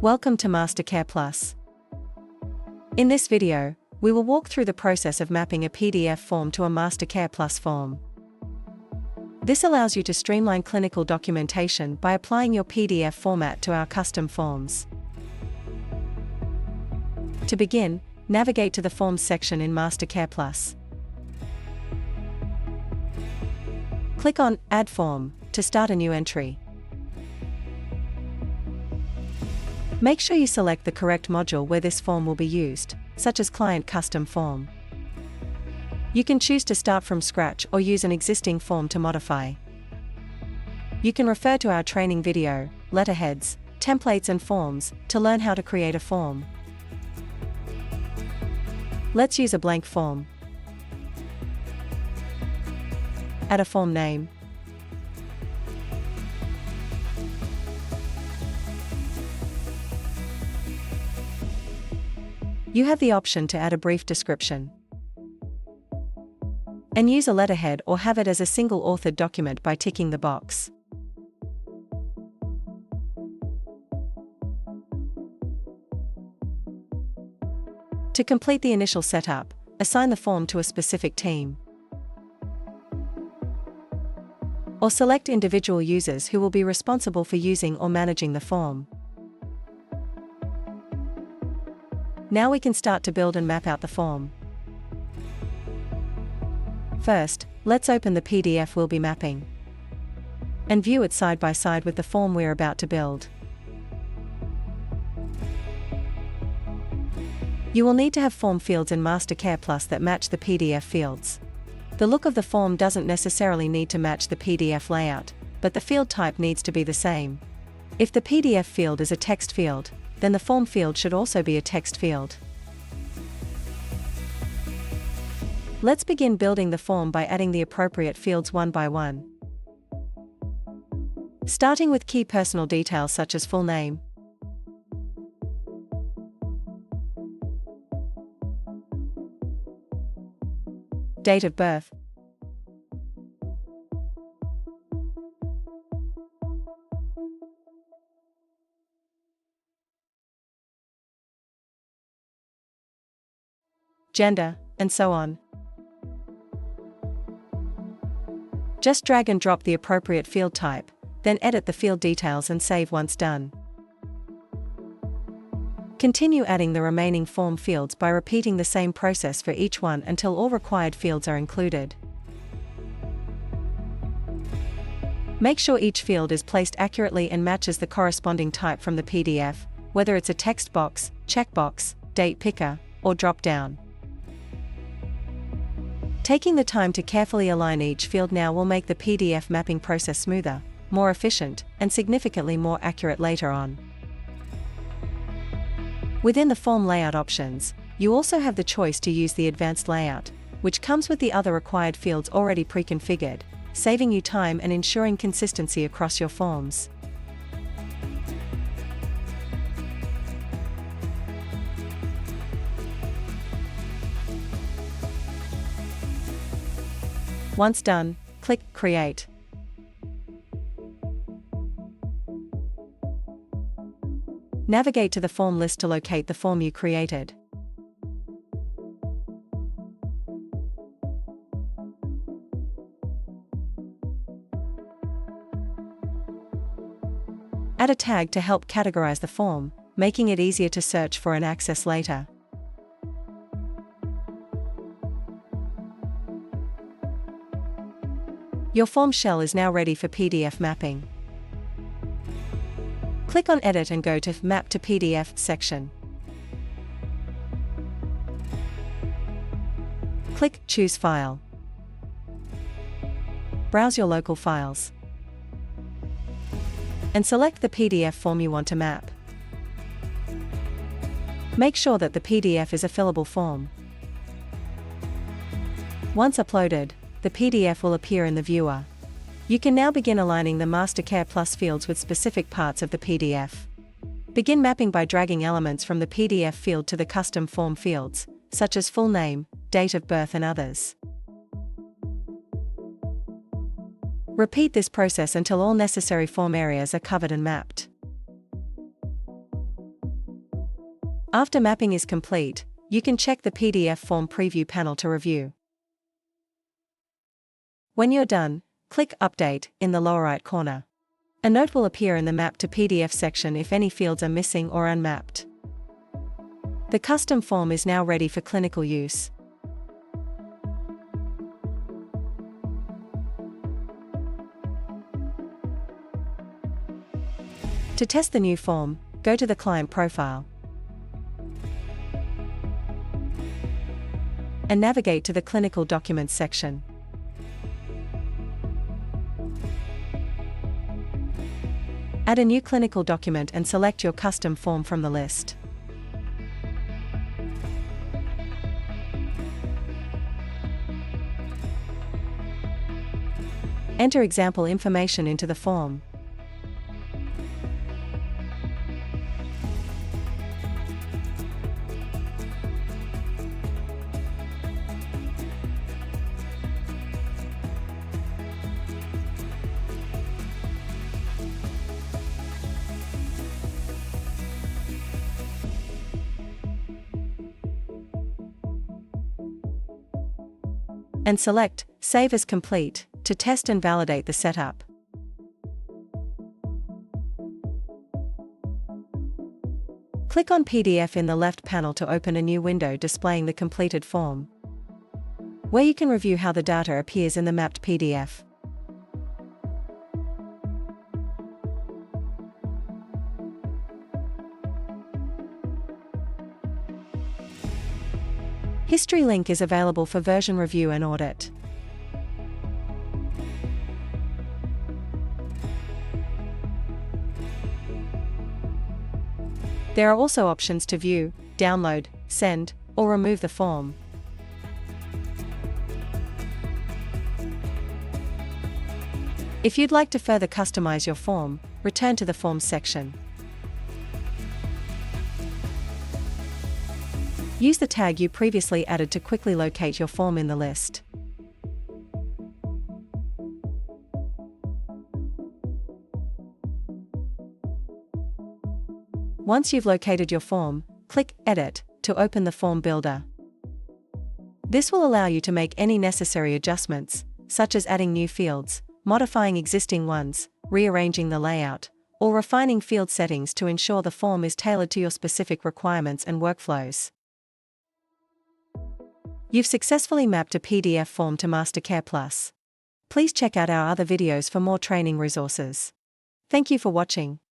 Welcome to MasterCare Plus. In this video, we will walk through the process of mapping a PDF form to a MasterCare Plus form. This allows you to streamline clinical documentation by applying your PDF format to our custom forms. To begin, navigate to the Forms section in MasterCare Plus. Click on Add Form to start a new entry. Make sure you select the correct module where this form will be used, such as Client Custom Form. You can choose to start from scratch or use an existing form to modify. You can refer to our training video, letterheads, templates and forms to learn how to create a form. Let's use a blank form. Add a form name. You have the option to add a brief description and use a letterhead or have it as a single authored document by ticking the box. To complete the initial setup, assign the form to a specific team, or select individual users who will be responsible for using or managing the form. Now we can start to build and map out the form. First, let's open the PDF we'll be mapping and view it side by side with the form we're about to build. You will need to have form fields in MasterCare Plus that match the PDF fields. The look of the form doesn't necessarily need to match the PDF layout, but the field type needs to be the same. If the PDF field is a text field, then the form field should also be a text field. Let's begin building the form by adding the appropriate fields one by one. Starting with key personal details such as full name, date of birth, gender, and so on. Just drag and drop the appropriate field type, then edit the field details and save once done. Continue adding the remaining form fields by repeating the same process for each one until all required fields are included. Make sure each field is placed accurately and matches the corresponding type from the PDF, whether it's a text box, checkbox, date picker, or drop-down. Taking the time to carefully align each field now will make the PDF mapping process smoother, more efficient, and significantly more accurate later on. Within the form layout options, you also have the choice to use the advanced layout, which comes with the other required fields already pre-configured, saving you time and ensuring consistency across your forms. Once done, click Create. Navigate to the form list to locate the form you created. Add a tag to help categorize the form, making it easier to search for and access later. Your form shell is now ready for PDF mapping. Click on Edit and go to Map to PDF section. Click Choose File. Browse your local files and select the PDF form you want to map. Make sure that the PDF is a fillable form. Once uploaded, the PDF will appear in the viewer. You can now begin aligning the MasterCare Plus fields with specific parts of the PDF. Begin mapping by dragging elements from the PDF field to the custom form fields, such as full name, date of birth and others. Repeat this process until all necessary form areas are covered and mapped. After mapping is complete, you can check the PDF form preview panel to review. When you're done, click Update in the lower right corner. A note will appear in the Map to PDF section if any fields are missing or unmapped. The custom form is now ready for clinical use. To test the new form, go to the client profile and navigate to the Clinical Documents section. Add a new clinical document and select your custom form from the list. Enter example information into the form. And select Save as Complete to test and validate the setup. Click on PDF in the left panel to open a new window displaying the completed form, where you can review how the data appears in the mapped PDF. History link is available for version review and audit. There are also options to view, download, send, or remove the form. If you'd like to further customize your form, return to the Forms section. Use the tag you previously added to quickly locate your form in the list. Once you've located your form, click Edit to open the Form Builder. This will allow you to make any necessary adjustments, such as adding new fields, modifying existing ones, rearranging the layout, or refining field settings to ensure the form is tailored to your specific requirements and workflows. You've successfully mapped a PDF form to MasterCare Plus. Please check out our other videos for more training resources. Thank you for watching.